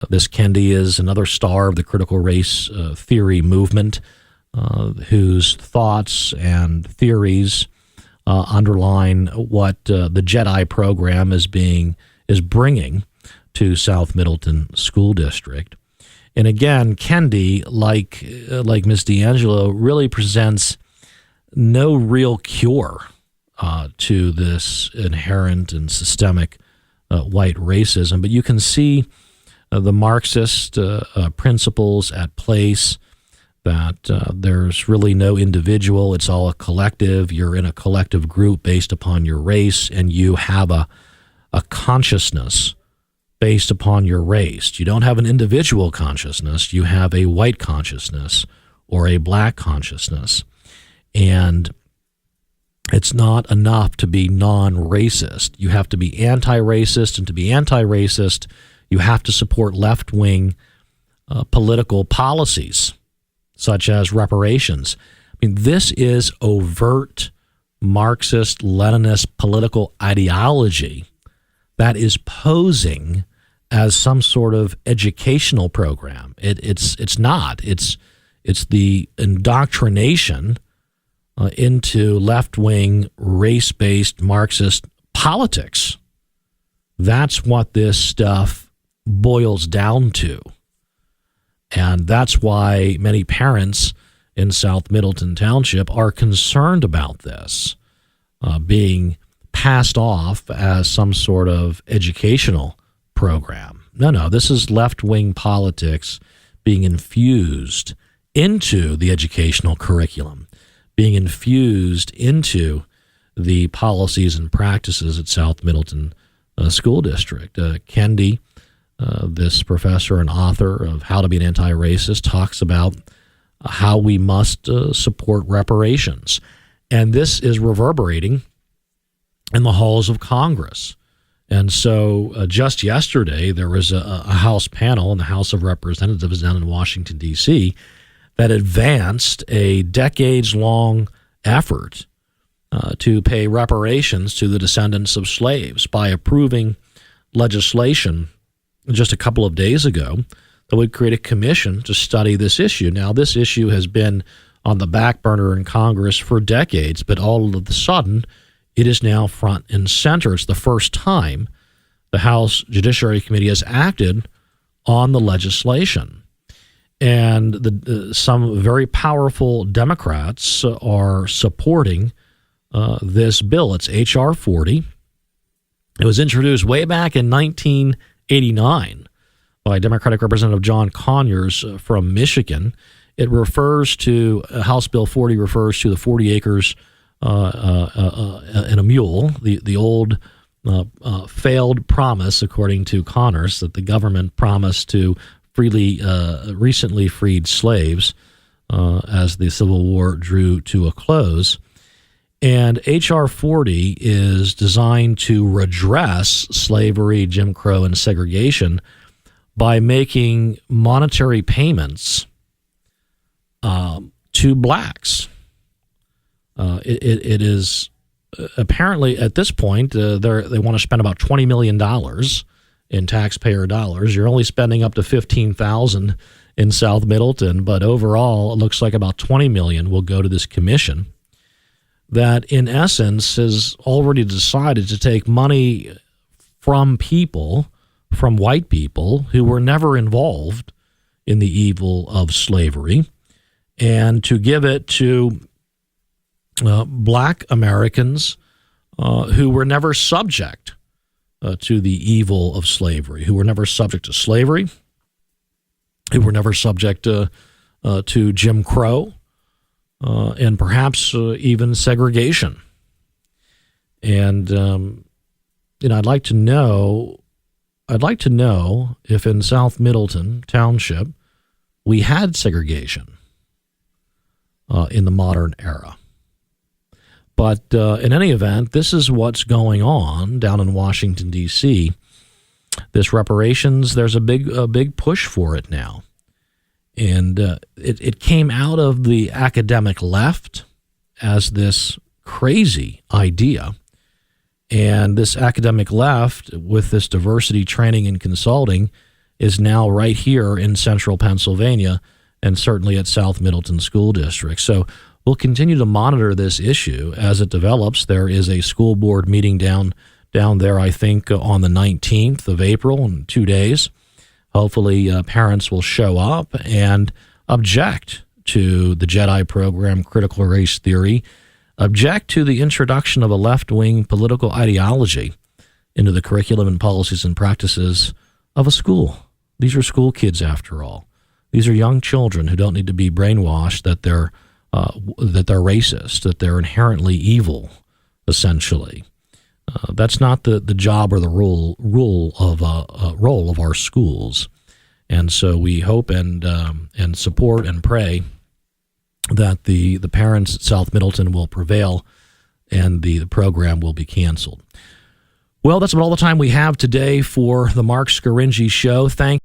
This Kendi is another star of the critical race theory movement, whose thoughts and theories underline what the JEDI program is bringing to South Middleton School District. And again, Kendi, like Ms. D'Angelo, really presents no real cure to this inherent and systemic white racism. But you can see the Marxist principles at place, that there's really no individual. It's all a collective. You're in a collective group based upon your race, and you have a consciousness based upon your race. You don't have an individual consciousness. You have a white consciousness or a black consciousness. And it's not enough to be non-racist. You have to be anti-racist, and to be anti-racist, you have to support left-wing political policies, such as reparations. I mean, this is overt Marxist, Leninist political ideology that is posing as some sort of educational program. It's not. It's the indoctrination into left-wing, race-based Marxist politics. That's what this stuff boils down to. And that's why many parents in South Middleton Township are concerned about this being passed off as some sort of educational program. No, this is left-wing politics being infused into the educational curriculum, being infused into the policies and practices at South Middleton School District. Kendi, this professor and author of How to Be an Anti-Racist, talks about how we must support reparations. And this is reverberating in the halls of Congress. And so just yesterday, there was a House panel in the House of Representatives down in Washington, D.C., that advanced a decades-long effort to pay reparations to the descendants of slaves by approving legislation just a couple of days ago that would create a commission to study this issue. Now, this issue has been on the back burner in Congress for decades, but all of a sudden, it is now front and center. It's the first time the House Judiciary Committee has acted on the legislation. And some very powerful Democrats are supporting this bill. It's H.R. 40. It was introduced way back in 1989 by Democratic Representative John Conyers from Michigan. It refers to, House Bill 40 refers to the 40 acres and a mule, the old failed promise, according to Connors, that the government promised to recently freed slaves as the Civil War drew to a close. And H.R. 40 is designed to redress slavery, Jim Crow, and segregation by making monetary payments to blacks. It is apparently at this point they want to spend about $20 million in taxpayer dollars. You're only spending up to $15,000 in South Middleton, but overall it looks like about $20 million will go to this commission that in essence has already decided to take money from white people who were never involved in the evil of slavery, and to give it to black Americans who were never subject to the evil of slavery, who were never subject to slavery, who were never subject to Jim Crow, and perhaps even segregation. And I'd like to know if in South Middleton Township we had segregation in the modern era. But in any event, this is what's going on down in Washington, D.C. This reparations, there's a big push for it now. And it came out of the academic left as this crazy idea. And this academic left, with this diversity training and consulting, is now right here in central Pennsylvania and certainly at South Middleton School District. So we'll continue to monitor this issue as it develops. There is a school board meeting down there, I think, on the 19th of April in 2 days. Hopefully parents will show up and object to the JEDI program, critical race theory, object to the introduction of a left-wing political ideology into the curriculum and policies and practices of a school. These are school kids, after all. These are young children who don't need to be brainwashed that they're racist, that they're inherently evil, essentially. That's not the job or the role of our schools. And so we hope and support and pray that the parents at South Middleton will prevail and the program will be canceled. Well, that's about all the time we have today for the Marc Scaringi Show. Thank